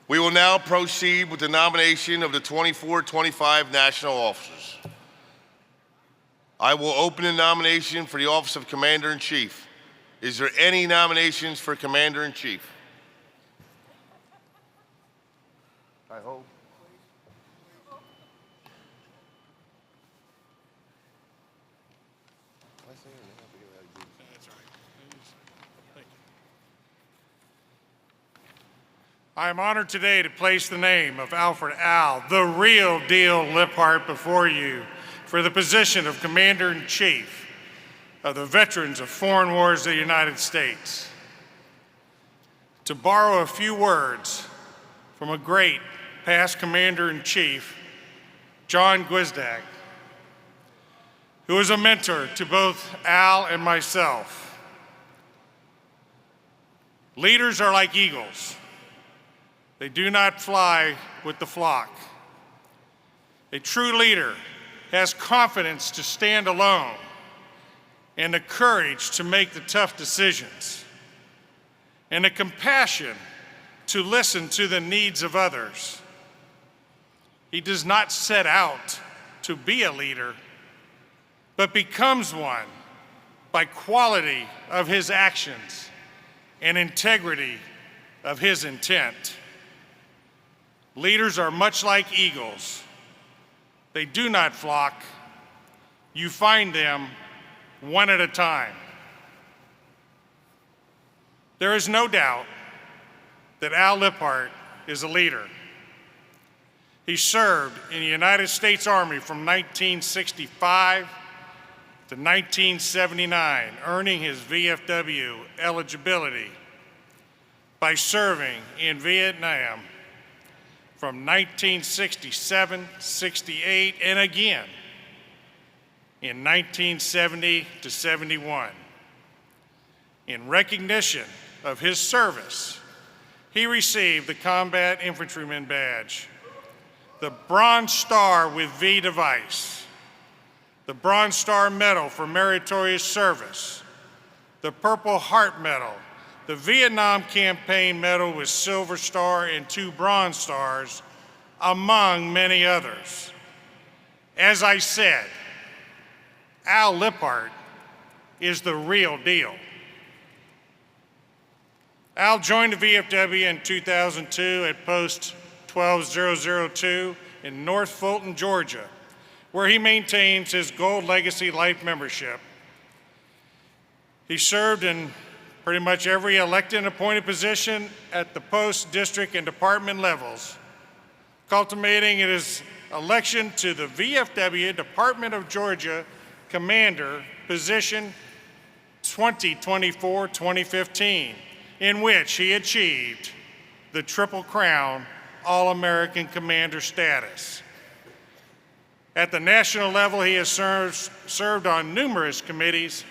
We will now proceed with the nomination of the 24-25 national officers. I will open the nomination for the office of Commander-in-Chief. Is there any nominations for Commander-in-Chief? I hope. I am honored today to place the name of Alfred "Al, the real deal" Liphart before you for the position of Commander-in-Chief of the Veterans of Foreign Wars of the United States. To borrow a few words from a great past Commander-in-Chief, John Gwisdak, who was a mentor to both Al and myself. Leaders are like eagles. They do not fly with the flock. A true leader has confidence to stand alone and the courage to make the tough decisions and the compassion to listen to the needs of others. He does not set out to be a leader, but becomes one by quality of his actions and integrity of his intent. Leaders are much like eagles. They do not flock. You find them one at a time. There is no doubt that Al Liphart is a leader. He served in the United States Army from 1965 to 1979, earning his VFW eligibility by serving in Vietnam from 1967, 68, and again in 1970 to 71. In recognition of his service, he received the Combat Infantryman Badge, the Bronze Star with V device, the Bronze Star Medal for Meritorious Service, the Purple Heart Medal, the Vietnam Campaign Medal with Silver Star and 2 Bronze Stars, among many others. As I said, Al Liphart is the real deal. Al joined the VFW in 2002 at Post 12002 in North Fulton, Georgia, where he maintains his Gold Legacy Life membership. He served in pretty much every elected and appointed position at the post, district, and department levels, culminating in his election to the VFW Department of Georgia Commander position 2024-2015, in which he achieved the Triple Crown All-American Commander status. At the national level, he has served on numerous committees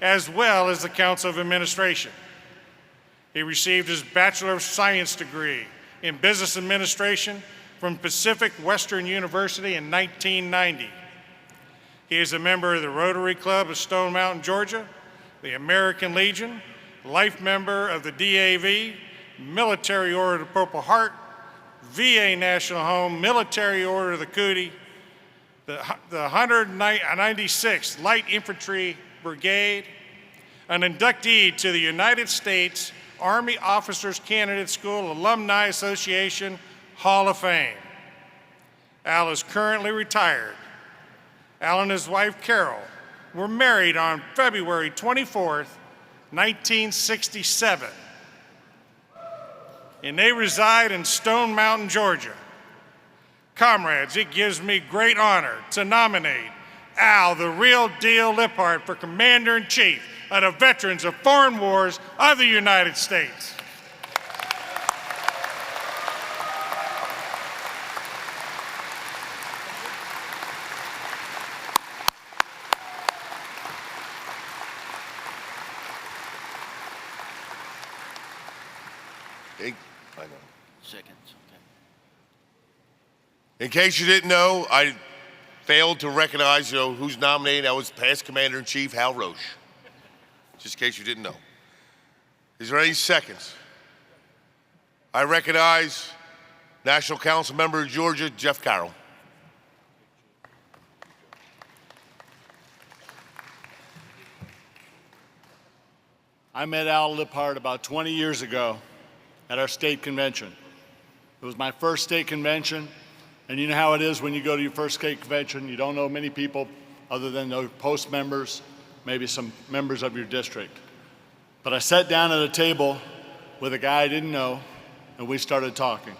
as well as the Council of Administration. He received his Bachelor of Science degree in Business Administration from Pacific Western University in 1990. He is a member of the Rotary Club of Stone Mountain, Georgia, the American Legion, life member of the DAV, Military Order of the Purple Heart, VA National Home, Military Order of the Cootie, the 196th Light Infantry Brigade, an inductee to the United States Army Officers Candidate School Alumni Association Hall of Fame. Al is currently retired. Al and his wife Carol were married on February 24th, 1967, and they reside in Stone Mountain, Georgia. Comrades, it gives me great honor to nominate Al, the real deal Liphart, for Commander-in-Chief of the Veterans of Foreign Wars of the United States. I know. Seconds, okay. In case you didn't know, I failed to recognize who's nominated. That was past Commander-in-Chief Hal Roche. Just in case you didn't know. Is there any seconds? I recognize National Council Member of Georgia, Jeff Carroll. I met Al Liphart about 20 years ago at our state convention. It was my first state convention, and you know how it is when you go to your first state convention, you don't know many people other than the post members, maybe some members of your district. But I sat down at a table with a guy I didn't know, and we started talking.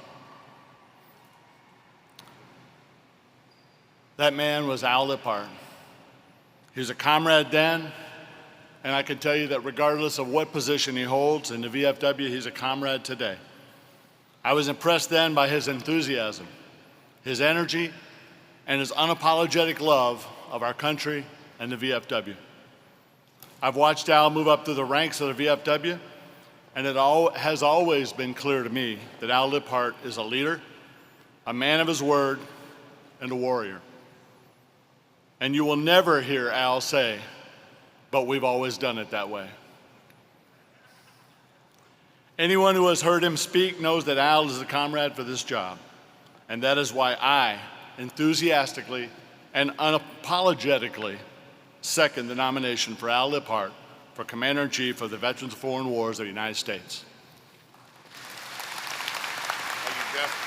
That man was Al Liphart. He was a comrade then, and I can tell you that regardless of what position he holds in the VFW, he's a comrade today. I was impressed then by his enthusiasm, his energy, and his unapologetic love of our country and the VFW. I've watched Al move up through the ranks of the VFW, and it has always been clear to me that Al Liphart is a leader, a man of his word, and a warrior. And you will never hear Al say, "But we've always done it that way." Anyone who has heard him speak knows that Al is a comrade for this job, and that is why I enthusiastically and unapologetically second the nomination for Al Liphart for Commander-in-Chief of the Veterans of Foreign Wars of the United States. Thank you, Jeff.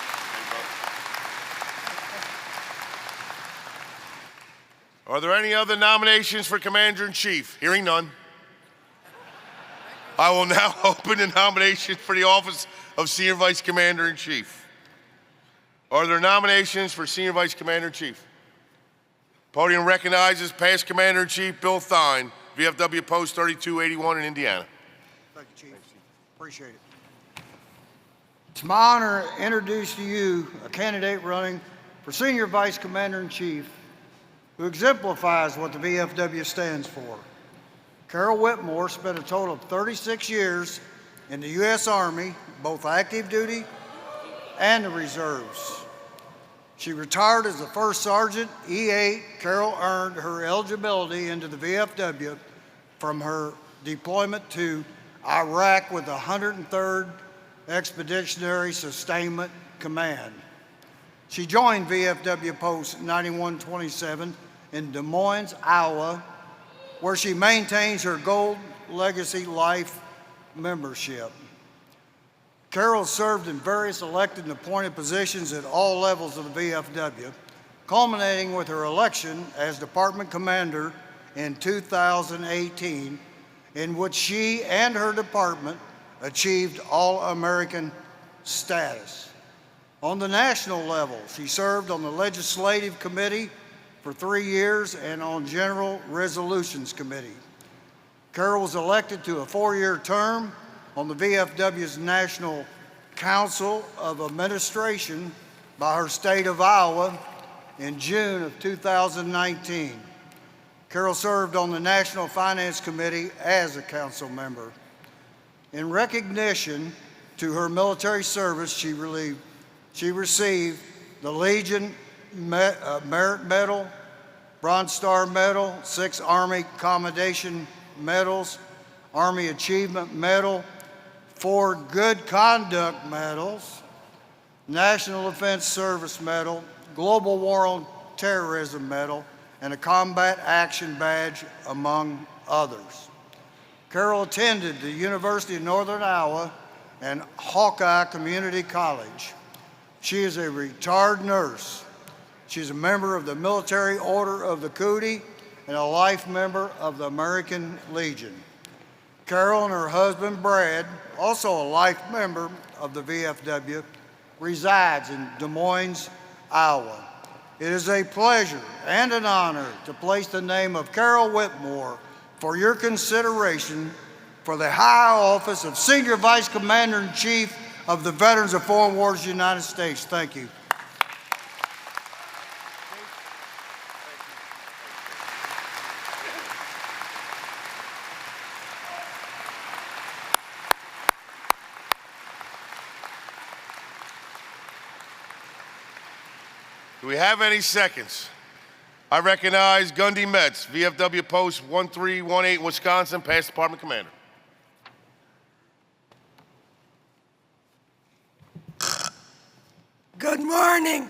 Are there any other nominations for Commander-in-Chief? Hearing none. I will now open the nomination for the office of Senior Vice Commander-in-Chief. Are there nominations for Senior Vice Commander-in-Chief? Podium recognizes past Commander-in-Chief Bill Thine, VFW Post 3281 in Indiana. Thank you, Chief. Appreciate it. It's my honor to introduce to you a candidate running for Senior Vice Commander-in-Chief who exemplifies what the VFW stands for. Carol Whitmore spent a total of 36 years in the U.S. Army, both active duty and the reserves. She retired as a first sergeant, E8. Carol earned her eligibility into the VFW from her deployment to Iraq with the 103rd Expeditionary Sustainment Command. She joined VFW Post 9127 in Des Moines, Iowa, where she maintains her Gold Legacy Life membership. Carol served in various elected and appointed positions at all levels of the VFW, culminating with her election as Department Commander in 2018, in which she and her department achieved All-American status. On the national level, she served on the Legislative Committee for 3 years and on General Resolutions Committee. Carol was elected to a 4-year term on the VFW's National Council of Administration by her state of Iowa in June of 2019. Carol served on the National Finance Committee as a council member. In recognition to her military service, she received the Legion Merit Medal, Bronze Star Medal, 6 Army Commendation Medals, Army Achievement Medal, 4 Good Conduct Medals, National Defense Service Medal, Global War on Terrorism Medal, and a Combat Action Badge, among others. Carol attended the University of Northern Iowa and Hawkeye Community College. She is a retired nurse. She's a member of the Military Order of the Cootie and a life member of the American Legion. Carol and her husband, Brad, also a life member of the VFW, resides in Des Moines, Iowa. It is a pleasure and an honor to place the name of Carol Whitmore for your consideration for the high office of Senior Vice Commander-in-Chief of the Veterans of Foreign Wars of the United States. Thank you. Do we have any seconds? I recognize Gundy Metz, VFW Post 1318, Wisconsin, past Department Commander. Good morning.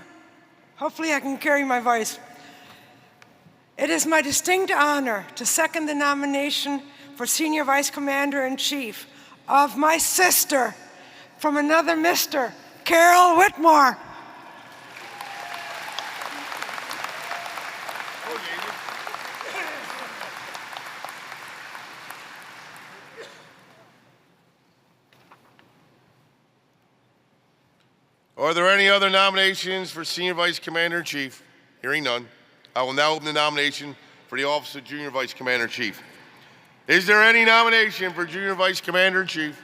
Hopefully I can carry my voice. It is my distinct honor to second the nomination for Senior Vice Commander-in-Chief of my sister from another Mr., Carol Whitmore. Are there any other nominations for Senior Vice Commander-in-Chief? Hearing none, I will now open the nomination for the office of Junior Vice Commander-in-Chief. Is there any nomination for Junior Vice Commander-in-Chief?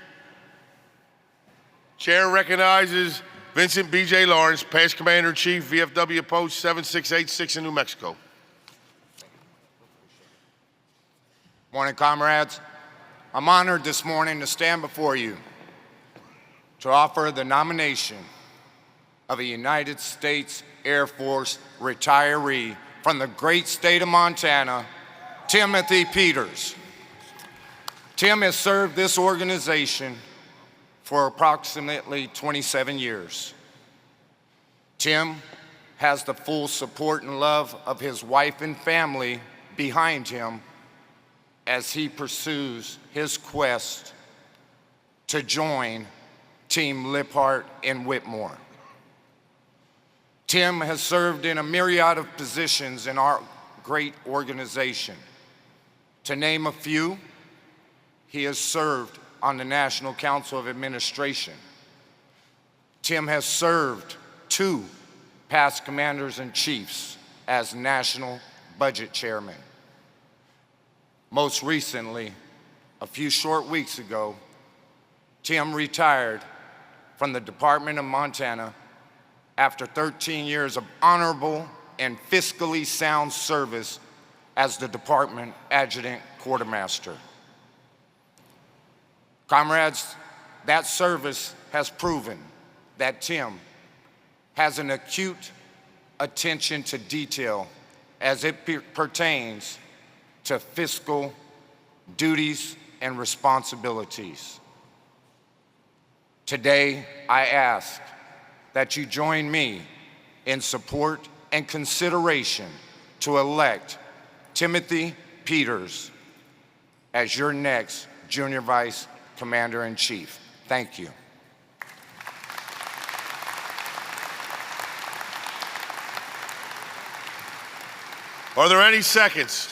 Chair recognizes Vincent B.J. Lawrence, past Commander-in-Chief, VFW Post 7686 in New Mexico. Morning, comrades. I'm honored this morning to stand before you to offer the nomination of a United States Air Force retiree from the great state of Montana, Timothy Peters. Tim has served this organization for approximately 27 years. Tim has the full support and love of his wife and family behind him as he pursues his quest to join Team Liphart in Whitmore. Tim has served in a myriad of positions in our great organization. To name a few, he has served on the National Council of Administration. Tim has served 2 past commanders-in-chiefs as National Budget Chairman. Most recently, a few short weeks ago, Tim retired from the Department of Montana after 13 years of honorable and fiscally sound service as the Department Adjutant Quartermaster. Comrades, that service has proven that Tim has an acute attention to detail as it pertains to fiscal duties and responsibilities. Today, I ask that you join me in support and consideration to elect Timothy Peters as your next Junior Vice Commander-in-Chief. Thank you. Are there any seconds?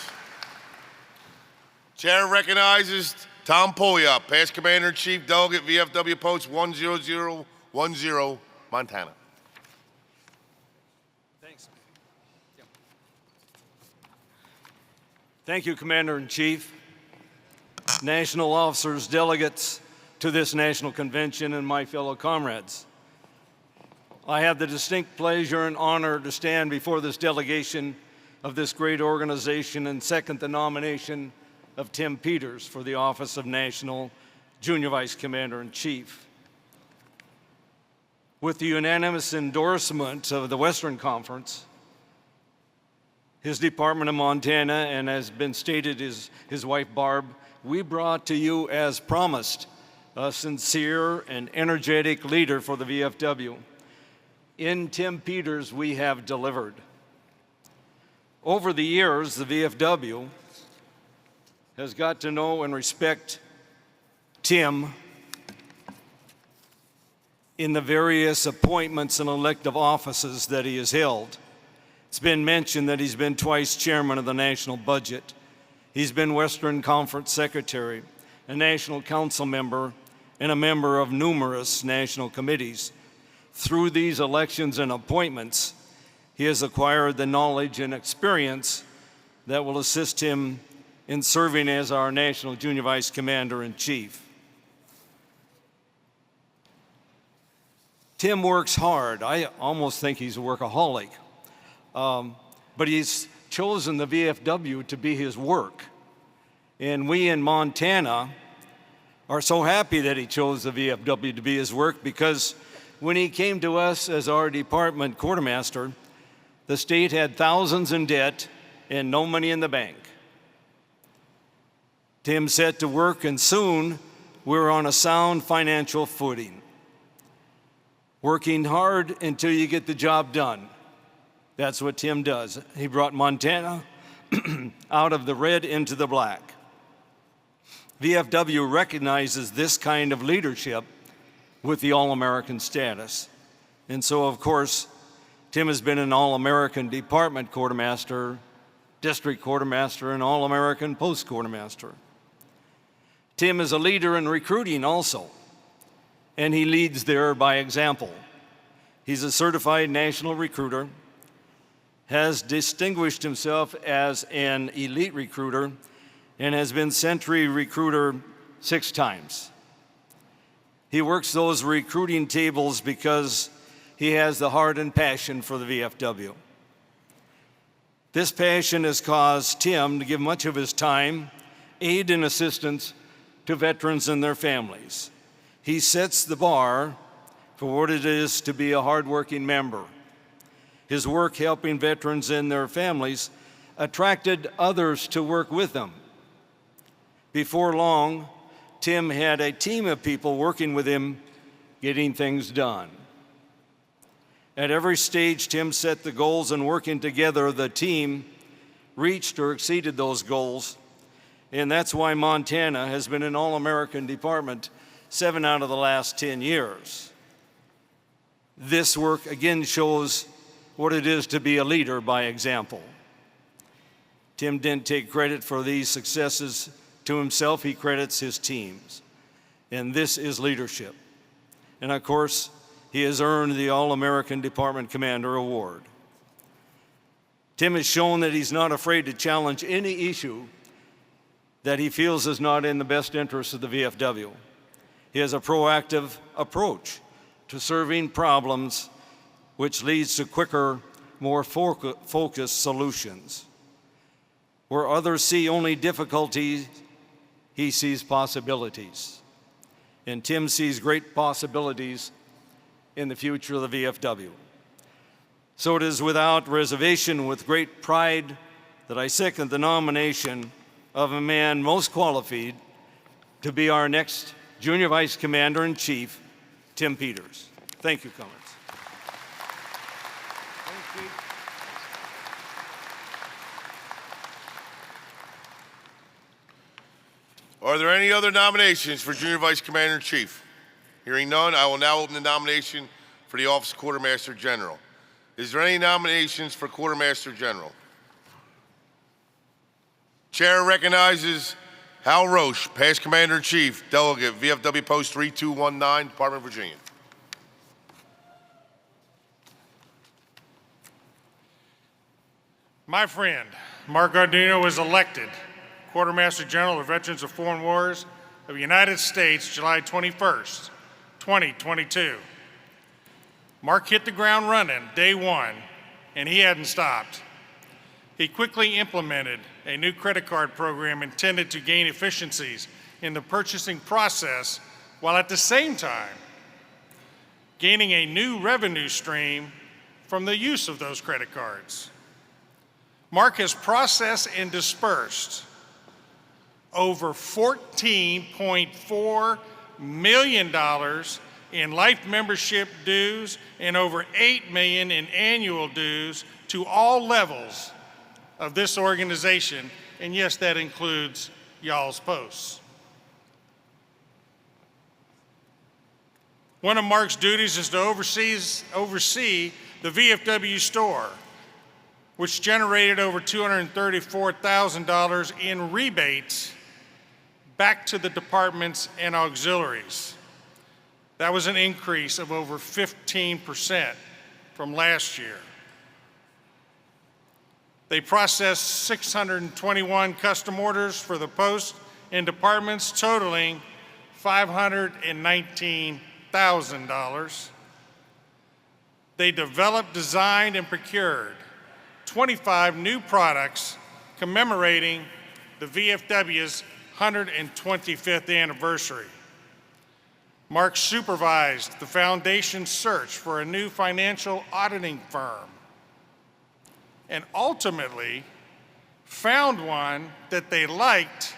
Chair recognizes Tom Polyop, past Commander-in-Chief, Delegate, VFW Post 10010, Montana. Thanks. Thank you, Commander-in-Chief, national officers, delegates to this national convention, and my fellow comrades. I have the distinct pleasure and honor to stand before this delegation of this great organization and second the nomination of Tim Peters for the office of National Junior Vice Commander-in-Chief. With the unanimous endorsement of the Western Conference, his Department of Montana, and as been stated, his wife Barb, we brought to you, as promised, a sincere and energetic leader for the VFW. In Tim Peters, we have delivered. Over the years, the VFW has got to know and respect Tim in the various appointments and elective offices that he has held. It's been mentioned that he's been twice chairman of the national budget. He's been Western Conference Secretary, a National Council member, and a member of numerous national committees. Through these elections and appointments, he has acquired the knowledge and experience that will assist him in serving as our National Junior Vice Commander-in-Chief. Tim works hard. I almost think he's a workaholic. But he's chosen the VFW to be his work. And we in Montana are so happy that he chose the VFW to be his work, because when he came to us as our department quartermaster, the state had thousands in debt and no money in the bank. Tim set to work, and soon we were on a sound financial footing. Working hard until you get the job done. That's what Tim does. He brought Montana out of the red into the black. VFW recognizes this kind of leadership with the All-American status. And so, of course, Tim has been an All-American Department Quartermaster, District Quartermaster, and All-American Post Quartermaster. Tim is a leader in recruiting also, and he leads there by example. He's a certified national recruiter, has distinguished himself as an elite recruiter, and has been Century Recruiter 6 times. He works those recruiting tables because he has the heart and passion for the VFW. This passion has caused Tim to give much of his time, aid, and assistance to veterans and their families. He sets the bar for what it is to be a hardworking member. His work helping veterans and their families attracted others to work with them. Before long, Tim had a team of people working with him, getting things done. At every stage, Tim set the goals, and working together, the team reached or exceeded those goals. And that's why Montana has been an All-American department 7 out of the last 10 years. This work again shows what it is to be a leader by example. Tim didn't take credit for these successes to himself, he credits his teams. And this is leadership. And of course, he has earned the All-American Department Commander Award. Tim has shown that he's not afraid to challenge any issue that he feels is not in the best interest of the VFW. He has a proactive approach to serving problems, which leads to quicker, more focused solutions. Where others see only difficulties, he sees possibilities. And Tim sees great possibilities in the future of the VFW. So it is without reservation, with great pride, that I second the nomination of a man most qualified to be our next Junior Vice Commander-in-Chief, Tim Peters. Thank you, Comrades. Are there any other nominations for Junior Vice Commander-in-Chief? Hearing none, I will now open the nomination for the office of Quartermaster General. Is there any nominations for Quartermaster General? Chair recognizes Hal Roche, past Commander-in-Chief, Delegate, VFW Post 3219, Department of Virginia. My friend, Mark Gardino, was elected Quartermaster General of Veterans of Foreign Wars of the United States, July 21st, 2022. Mark hit the ground running day one, and he hadn't stopped. He quickly implemented a new credit card program intended to gain efficiencies in the purchasing process, while at the same time gaining a new revenue stream from the use of those credit cards. Mark has processed and dispersed over $14.4 million in life membership dues and over $8 million in annual dues to all levels of this organization, and yes, that includes y'all's posts. One of Mark's duties is to oversee the VFW store, which generated over $234,000 in rebates back to the departments and auxiliaries. That was an increase of over 15% from last year. They processed 621 custom orders for the post and departments, totaling $519,000. They developed, designed, and procured 25 new products commemorating the VFW's 125th anniversary. Mark supervised the foundation's search for a new financial auditing firm and ultimately found one that they liked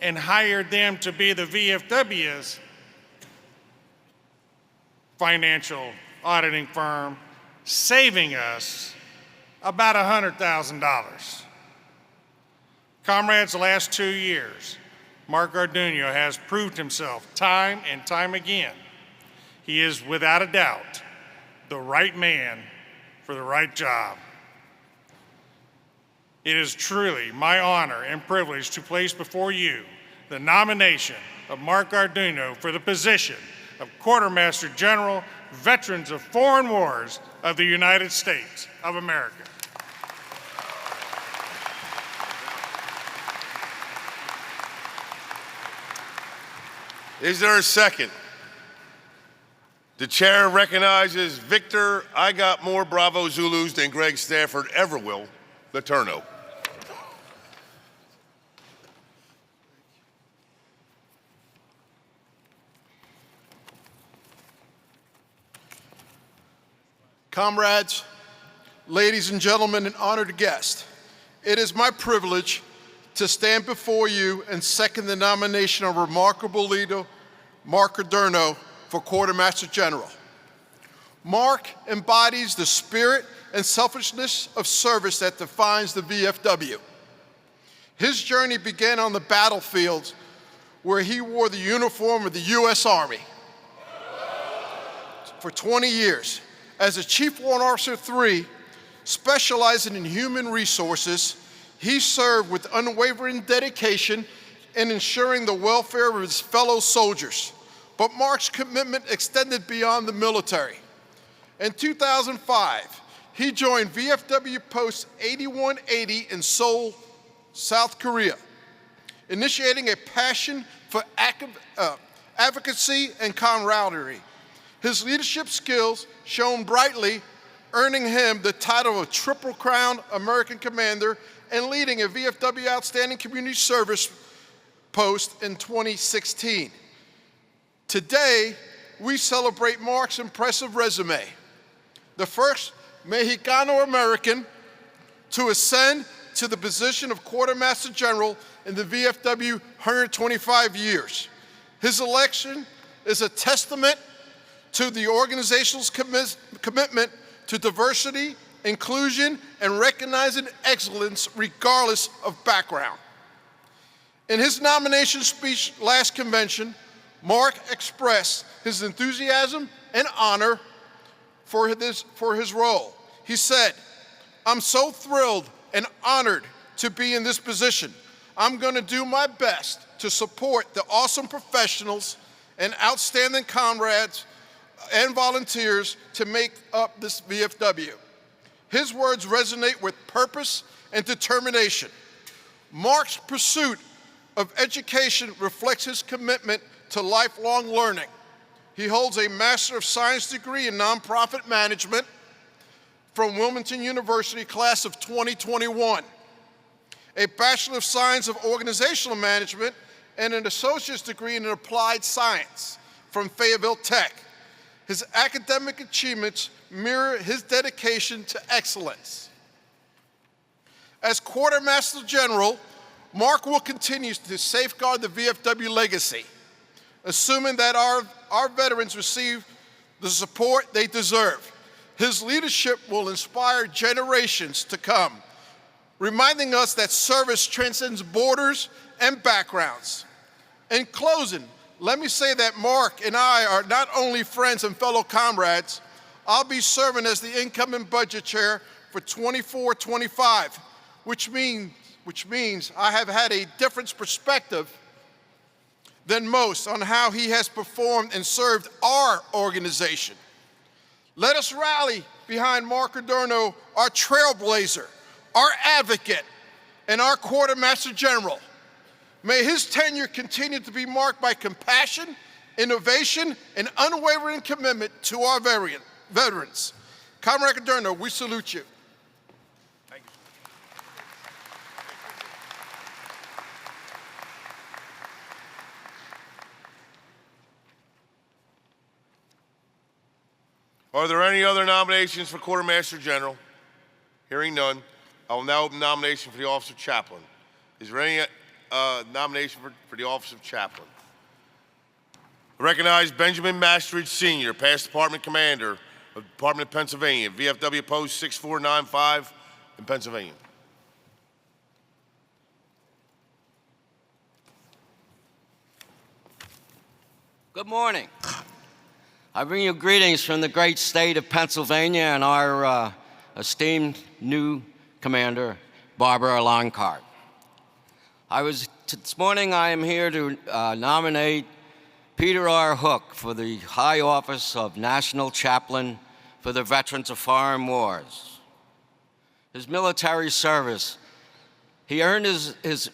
and hired them to be the VFW's financial auditing firm, saving us about $100,000. Comrades, the last 2 years, Mark Garduno has proved himself time and time again. He is, without a doubt, the right man for the right job. It is truly my honor and privilege to place before you the nomination of Mark Garduno for the position of Quartermaster General, Veterans of Foreign Wars of the United States of America. Is there a second? The chair recognizes Victor I got more Bravo Zulus than Greg Stafford ever will, Letourneau. Comrades, ladies and gentlemen, and honored guests, it is my privilege to stand before you and second the nomination of remarkable leader Mark Garduno for Quartermaster General. Mark embodies the spirit and selflessness of service that defines the VFW. His journey began on the battlefield where he wore the uniform of the U.S. Army for 20 years. As a Chief Warrant Officer 3, specializing in human resources, he served with unwavering dedication in ensuring the welfare of his fellow soldiers. But Mark's commitment extended beyond the military. In 2005, he joined VFW Post 8180 in Seoul, South Korea, initiating a passion for advocacy and camaraderie. His leadership skills shone brightly, earning him the title of Triple Crown American Commander and leading a VFW Outstanding Community Service post in 2016. Today, we celebrate Mark's impressive resume, the first Mexicano-American to ascend to the position of Quartermaster General in the VFW 125 years. His election is a testament to the organization's commitment to diversity, inclusion, and recognizing excellence regardless of background. In his nomination speech last convention, Mark expressed his enthusiasm and honor for his role. He said, "I'm so thrilled and honored to be in this position. I'm going to do my best to support the awesome professionals and outstanding comrades and volunteers to make up this VFW." His words resonate with purpose and determination. Mark's pursuit of education reflects his commitment to lifelong learning. He holds a Master of Science degree in Nonprofit Management from Wilmington University, class of 2021, a Bachelor of Science of Organizational Management, and an Associate's degree in Applied Science from Fayetteville Tech. His academic achievements mirror his dedication to excellence. As Quartermaster General, Mark will continue to safeguard the VFW legacy, assuming that our veterans receive the support they deserve. His leadership will inspire generations to come, reminding us that service transcends borders and backgrounds. In closing, let me say that Mark and I are not only friends and fellow comrades. I'll be serving as the incoming budget chair for 24-25, which means I have had a different perspective than most on how he has performed and served our organization. Let us rally behind Mark Garduno, our trailblazer, our advocate, and our Quartermaster General. May his tenure continue to be marked by compassion, innovation, and unwavering commitment to our veterans. Comrade Garduno, we salute you. Thank you. Are there any other nominations for Quartermaster General? Hearing none, I will now open nomination for the office of Chaplain. Is there any nomination for the office of Chaplain? I recognize Benjamin Mastridge Sr., past Department Commander of the Department of Pennsylvania, VFW Post 6495 in Pennsylvania. Good morning. I bring you greetings from the great state of Pennsylvania and our esteemed new commander, Barbara Longcart. This morning I am here to nominate Peter R. Hook for the high office of National Chaplain for the Veterans of Foreign Wars. His military service, he earned his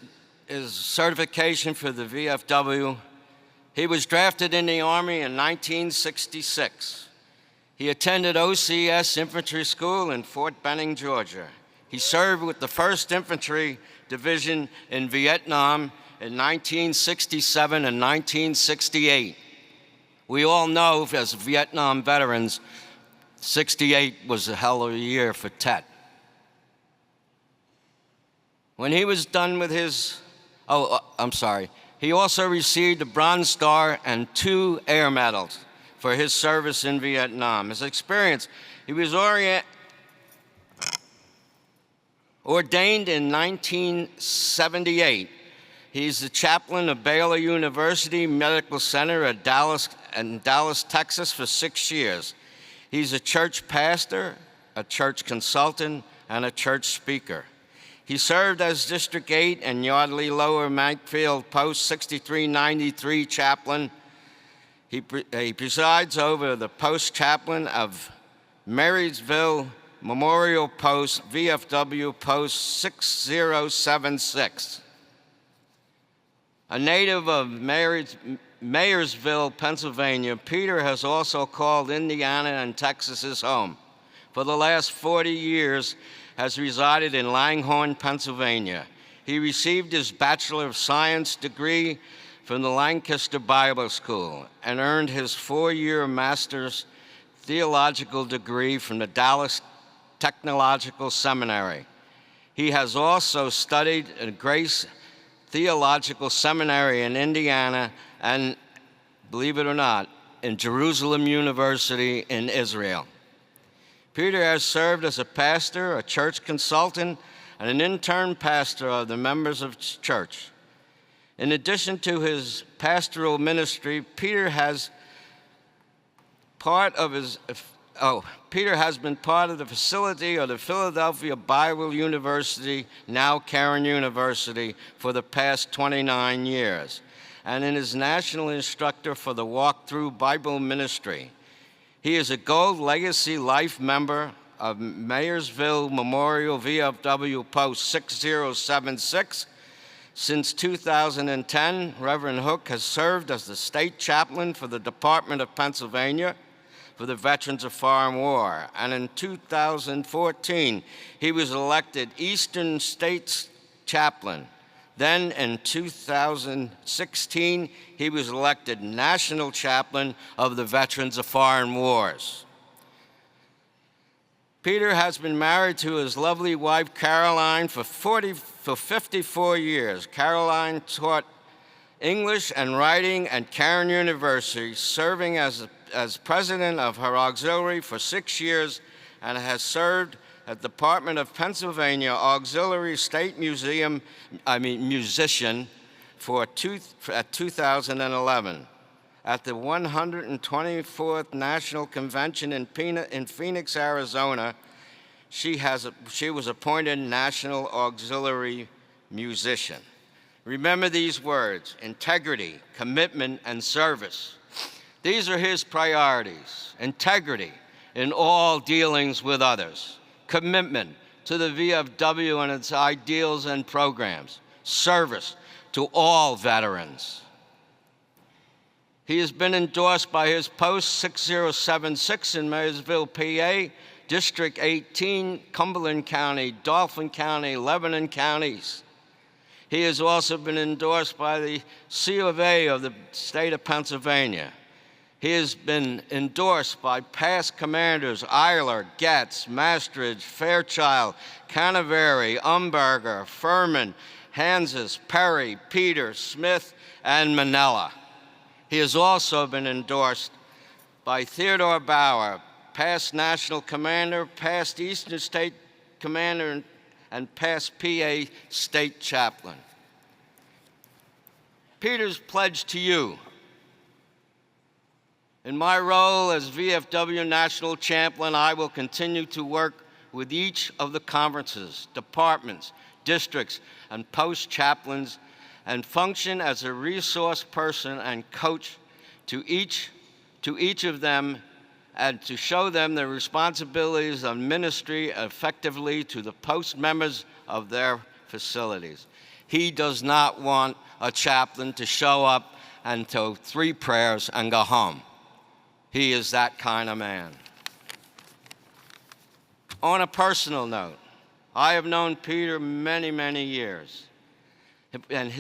certification for the VFW. He was drafted in the Army in 1966. He attended OCS Infantry School in Fort Benning, Georgia. He served with the 1st Infantry Division in Vietnam in 1967 and 1968. We all know, as Vietnam veterans, 68 was a hell of a year for Tet. When he was done with his, he also received a Bronze Star and 2 Air Medals for his service in Vietnam. His experience, he was ordained in 1978. He's the chaplain of Baylor University Medical Center in Dallas, Texas for 6 years. He's a church pastor, a church consultant, and a church speaker. He served as District 8 and Yardley Lower Mankfield Post 6393 chaplain. He presides over the post chaplain of Marysville Memorial Post, VFW Post 6076. A native of Mayersville, Pennsylvania, Peter has also called Indiana and Texas his home. For the last 40 years, has resided in Langhorne, Pennsylvania. He received his Bachelor of Science degree from the Lancaster Bible School and earned his 4-year Master's Theological degree from the Dallas Technological Seminary. He has also studied at Grace Theological Seminary in Indiana and, believe it or not, in Jerusalem University in Israel. Peter has served as a pastor, a church consultant, and an intern pastor of the members of church. In addition to his pastoral ministry, Peter has been part of the facility of the Philadelphia Bible University, now Cairn University, for the past 29 years, and is national instructor for the Walk-Through Bible Ministry. He is a Gold Legacy Life member of Mayersville Memorial VFW Post 6076. Since 2010, Reverend Hook has served as the state chaplain for the Department of Pennsylvania for the Veterans of Foreign War. And in 2014, he was elected Eastern States Chaplain. Then in 2016, he was elected National Chaplain of the Veterans of Foreign Wars. Peter has been married to his lovely wife, Caroline, for 54 years. Caroline taught English and writing at Cairn University, serving as president of her auxiliary for 6 years, and has served at the Department of Pennsylvania Auxiliary State musician at 2011. At the 124th National Convention in Phoenix, Arizona, she was appointed National Auxiliary Musician. Remember these words: integrity, commitment, and service. These are his priorities: integrity in all dealings with others, commitment to the VFW and its ideals and programs, service to all veterans. He has been endorsed by his Post 6076 in Mayersville, PA, District 18, Cumberland County, Dauphin County, Lebanon counties. He has also been endorsed by the C of A of the state of Pennsylvania. He has been endorsed by past commanders Eiler, Getz, Mastridge, Fairchild, Canaveri, Umberger, Furman, Hanses, Perry, Peter, Smith, and Manella. He has also been endorsed by Theodore Bauer, past National Commander, past Eastern State Commander, and past PA State Chaplain. Peter's pledge to you. In my role as VFW National Chaplain, I will continue to work with each of the conferences, departments, districts, and post chaplains, and function as a resource person and coach to each of them, and to show them the responsibilities of ministry effectively to the post members of their facilities. He does not want a chaplain to show up and do 3 prayers and go home. He is that kind of man. On a personal note, I have known Peter many, many years. And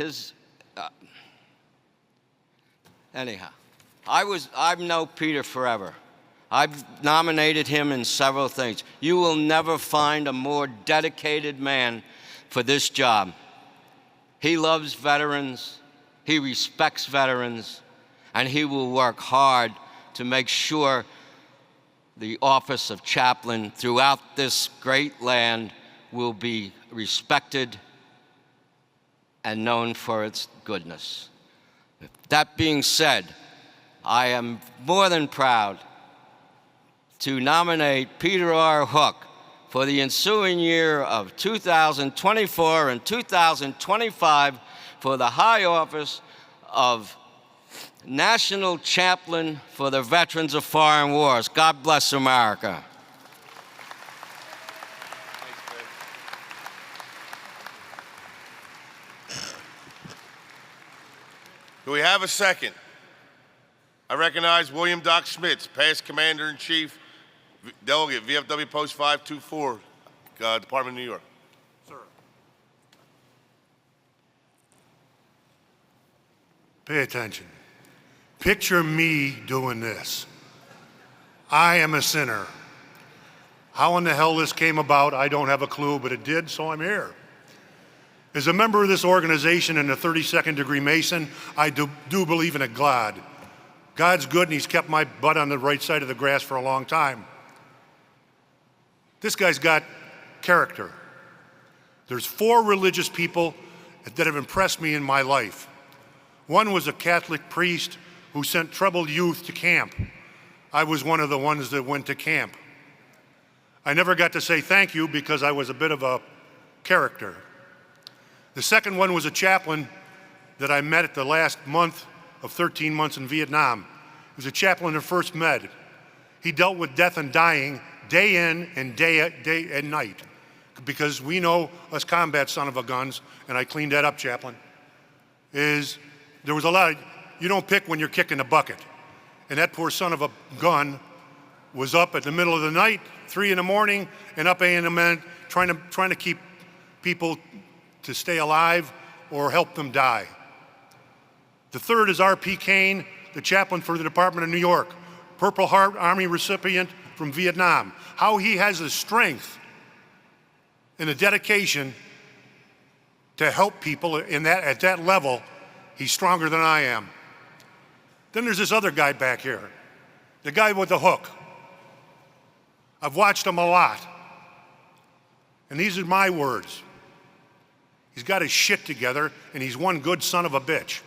anyhow, I've known Peter forever. I've nominated him in several things. You will never find a more dedicated man for this job. He loves veterans, he respects veterans, and he will work hard to make sure the office of chaplain throughout this great land will be respected and known for its goodness. That being said, I am more than proud to nominate Peter R. Hook for the ensuing year of 2024 and 2025 for the high office of National Chaplain for the Veterans of Foreign Wars. God bless America. Do we have a second? I recognize William Doc Schmitz, past Commander-in-Chief, Delegate, VFW Post 524, Department of New York. Sir. Pay attention. Picture me doing this. I am a sinner. How in the hell this came about, I don't have a clue, but it did, so I'm here. As a member of this organization and a 32nd degree Mason, I do believe in a God. God's good, and he's kept my butt on the right side of the grass for a long time. This guy's got character. There's 4 religious people that have impressed me in my life. One was a Catholic priest who sent troubled youth to camp. I was one of the ones that went to camp. I never got to say thank you because I was a bit of a character. The second one was a chaplain that I met at the last month of 13 months in Vietnam. He was a chaplain at First Med. He dealt with death and dying day in and day and night, because we know, us combat son of a guns, and I cleaned that up, chaplain, is there was a lot of, you don't pick when you're kicking a bucket. And that poor son of a gun was up at the middle of the night, 3 in the morning, and up A&M trying to keep people to stay alive or help them die. The third is R.P. Kane, the chaplain for the Department of New York, Purple Heart Army recipient from Vietnam. How he has the strength and the dedication to help people at that level, he's stronger than I am. Then there's this other guy back here, the guy with the hook. I've watched him a lot, and these are my words. He's got his shit together, and he's one good son of a bitch.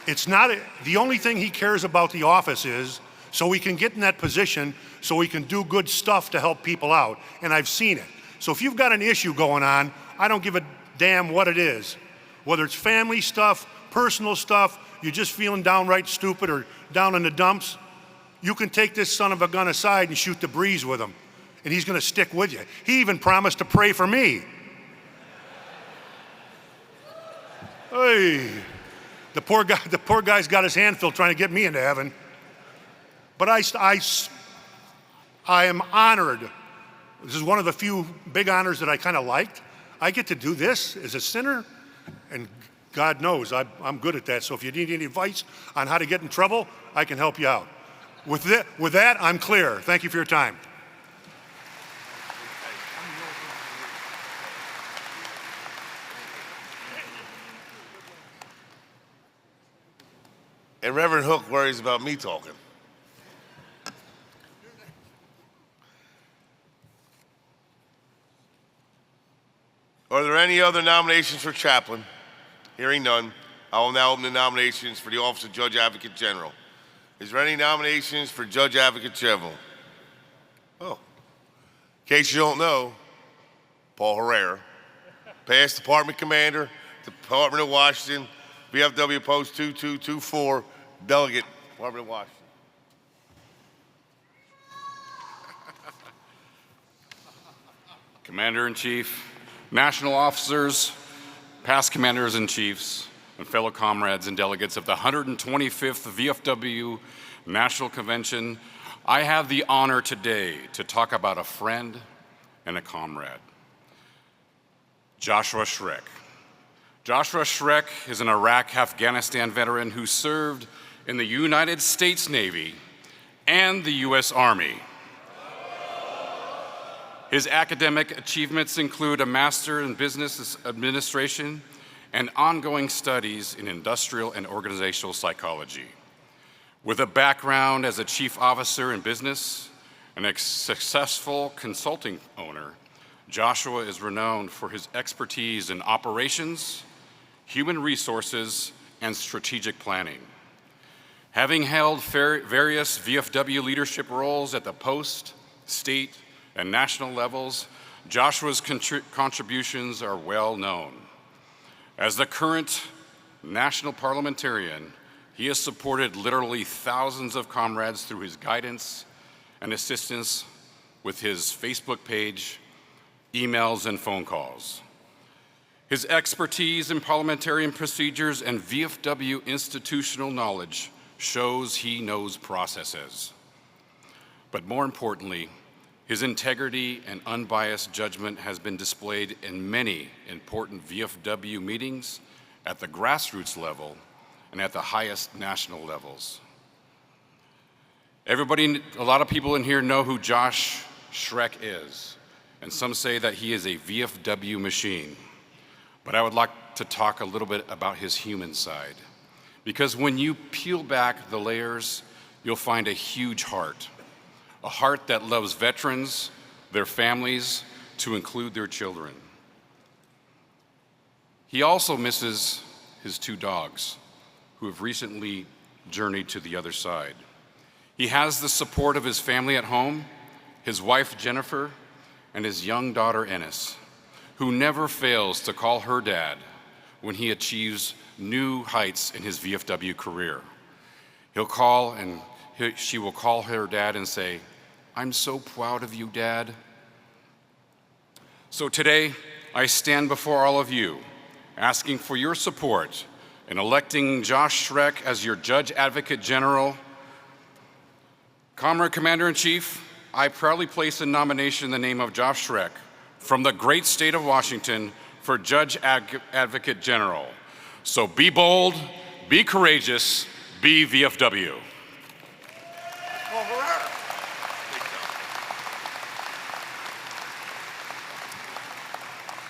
It's not, the only thing he cares about the office is so we can get in that position so we can do good stuff to help people out, and I've seen it. So if you've got an issue going on, I don't give a damn what it is. Whether it's family stuff, personal stuff, you're just feeling downright stupid or down in the dumps, you can take this son of a gun aside and shoot the breeze with him, and he's gonna stick with you. He even promised to pray for me. Hey, the poor guy's got his hand filled trying to get me into heaven. But I am honored. This is one of the few big honors that I kind of liked. I get to do this as a sinner, and God knows I'm good at that. So if you need any advice on how to get in trouble, I can help you out. With that, I'm clear. Thank you for your time. And Reverend Hook worries about me talking. Are there any other nominations for chaplain? Hearing none, I will now open the nominations for the office of Judge Advocate General. Is there any nominations for Judge Advocate General? Oh, in case you don't know, Paul Herrera, past Department Commander, Department of Washington, VFW Post 2224, Delegate, Department of Washington. Commander-in-Chief, national officers, past commanders-in-chiefs, and fellow comrades and delegates of the 125th VFW National Convention, I have the honor today to talk about a friend and a comrade, Joshua Schreck. Joshua Schreck is an Iraq-Afghanistan veteran who served in the United States Navy and the U.S. Army. His academic achievements include a Master in Business Administration and ongoing studies in industrial and organizational psychology. With a background as a chief officer in business and a successful consulting owner, Joshua is renowned for his expertise in operations, human resources, and strategic planning. Having held various VFW leadership roles at the post, state, and national levels, Joshua's contributions are well known. As the current national parliamentarian, he has supported literally thousands of comrades through his guidance and assistance with his Facebook page, emails, and phone calls. His expertise in parliamentarian procedures and VFW institutional knowledge shows he knows processes. But more importantly, his integrity and unbiased judgment has been displayed in many important VFW meetings at the grassroots level and at the highest national levels. A lot of people in here know who Josh Schreck is, and some say that he is a VFW machine. But I would like to talk a little bit about his human side, because when you peel back the layers, you'll find a huge heart. A heart that loves veterans, their families, to include their children. He also misses his two dogs, who have recently journeyed to the other side. He has the support of his family at home, his wife Jennifer, and his young daughter Ennis, who never fails to call her dad when he achieves new heights in his VFW career. She will call her dad and say, "I'm so proud of you, Dad." So today, I stand before all of you, asking for your support in electing Josh Schreck as your Judge Advocate General. Comrade Commander-in-Chief, I proudly place in nomination the name of Josh Schreck from the great state of Washington for Judge Advocate General. So be bold, be courageous, be VFW.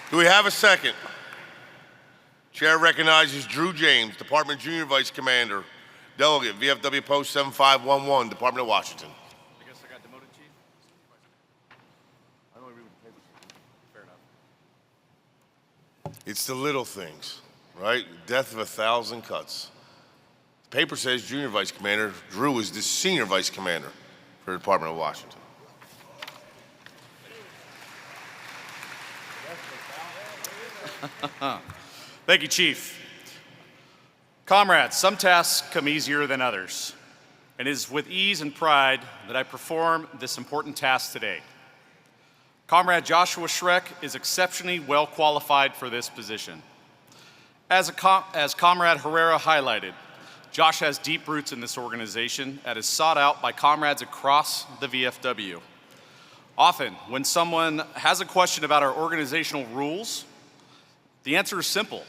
Do we have a second? Chair recognizes Drew James, Department Junior Vice Commander, Delegate, VFW Post 7511, Department of Washington. I guess I got demoted, Chief? I don't agree with the paper. Fair enough. It's the little things, right? Death of 1,000 cuts. The paper says Junior Vice Commander. Drew is the Senior Vice Commander for the Department of Washington. Thank you, Chief. Comrades, some tasks come easier than others, and it is with ease and pride that I perform this important task today. Comrade Joshua Schreck is exceptionally well qualified for this position. As Comrade Herrera highlighted, Josh has deep roots in this organization and is sought out by comrades across the VFW. Often, when someone has a question about our organizational rules, the answer is simple: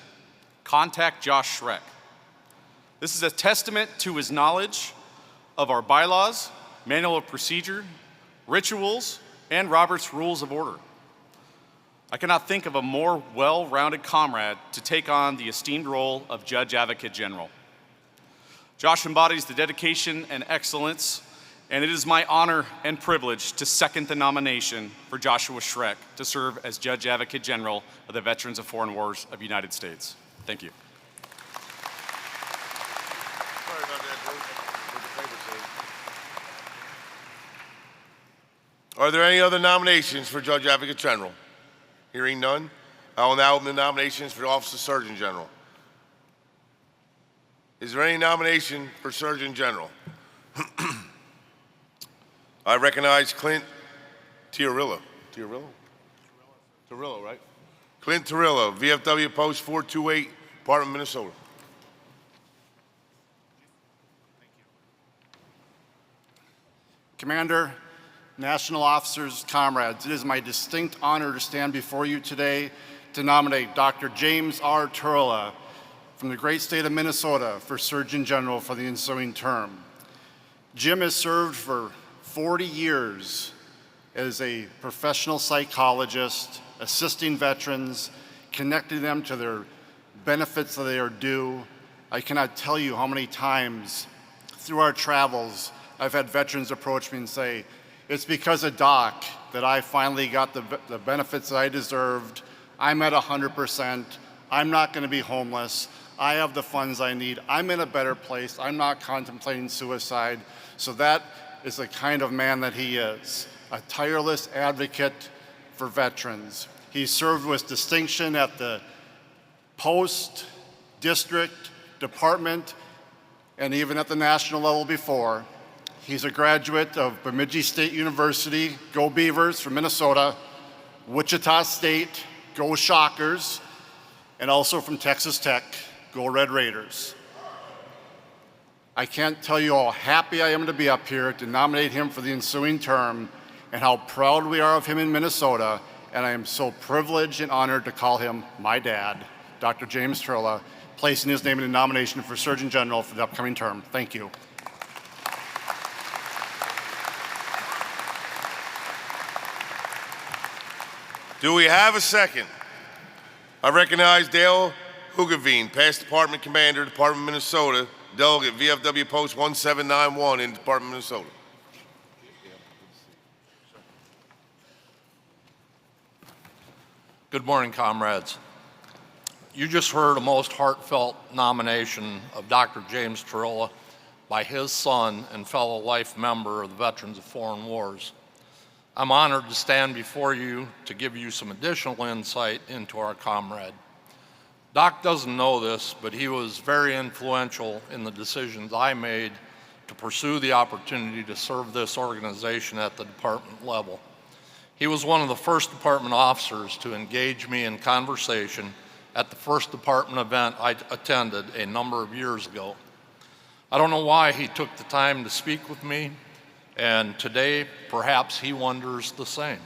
contact Josh Schreck. This is a testament to his knowledge of our bylaws, manual of procedure, rituals, and Robert's Rules of Order. I cannot think of a more well-rounded comrade to take on the esteemed role of Judge Advocate General. Josh embodies the dedication and excellence, and it is my honor and privilege to second the nomination for Joshua Schreck to serve as Judge Advocate General of the Veterans of Foreign Wars of the United States. Thank you. Sorry about that, Drew. With the paper saved. Are there any other nominations for Judge Advocate General? Hearing none, I will now open the nominations for the Office of Surgeon General. Is there any nomination for Surgeon General? I recognize Clint Tiorillo. Tiorillo, right? Clint Tiorillo, VFW Post 428, Department of Minnesota. Commander, national officers, comrades, it is my distinct honor to stand before you today to nominate Dr. James R. Turla from the great state of Minnesota for Surgeon General for the ensuing term. Jim has served for 40 years as a professional psychologist, assisting veterans, connecting them to their benefits that they are due. I cannot tell you how many times through our travels I've had veterans approach me and say, it's because of Doc that I finally got the benefits that I deserved. I'm at 100%. I'm not going to be homeless. I have the funds I need. I'm in a better place. I'm not contemplating suicide. So that is the kind of man that he is, a tireless advocate for veterans. He served with distinction at the post, district, department, and even at the national level before. He's a graduate of Bemidji State University, go Beavers from Minnesota, Wichita State, go Shockers, and also from Texas Tech, go Red Raiders. I can't tell you how happy I am to be up here to nominate him for the ensuing term and how proud we are of him in Minnesota, and I am so privileged and honored to call him my dad, Dr. James Turla, placing his name in the nomination for Surgeon General for the upcoming term. Thank you. Do we have a second? I recognize Dale Hugavine, past Department Commander, Department of Minnesota, Delegate, VFW Post 1791 in Department of Minnesota. Good morning, comrades. You just heard a most heartfelt nomination of Dr. James Turla by his son and fellow life member of the Veterans of Foreign Wars. I'm honored to stand before you to give you some additional insight into our comrade. Doc doesn't know this, but he was very influential in the decisions I made to pursue the opportunity to serve this organization at the department level. He was one of the first department officers to engage me in conversation at the first department event I attended a number of years ago. I don't know why he took the time to speak with me, and today perhaps he wonders the same.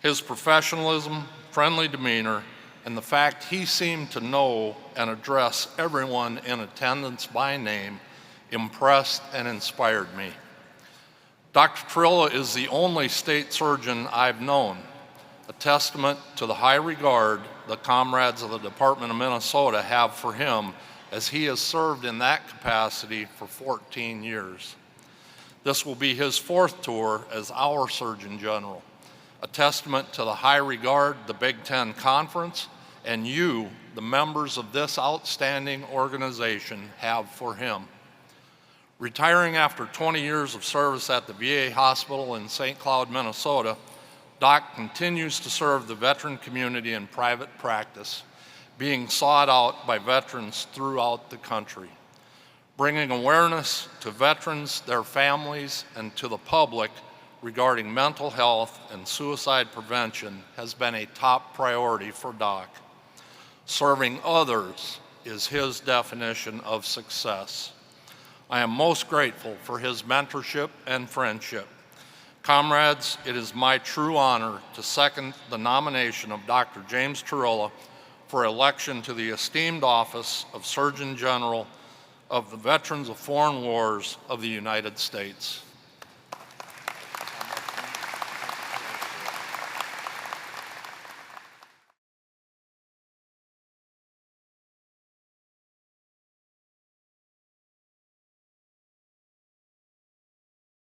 His professionalism, friendly demeanor, and the fact he seemed to know and address everyone in attendance by name impressed and inspired me. Dr. Turla is the only state surgeon I've known, a testament to the high regard the comrades of the Department of Minnesota have for him, as he has served in that capacity for 14 years. This will be his fourth tour as our Surgeon General, a testament to the high regard the Big Ten Conference and you, the members of this outstanding organization, have for him. Retiring after 20 years of service at the VA hospital in St. Cloud, Minnesota, Doc continues to serve the veteran community in private practice, being sought out by veterans throughout the country. Bringing awareness to veterans, their families, and to the public regarding mental health and suicide prevention has been a top priority for Doc. Serving others is his definition of success. I am most grateful for his mentorship and friendship. Comrades, it is my true honor to second the nomination of Dr. James Turla for election to the esteemed office of Surgeon General of the Veterans of Foreign Wars of the United States.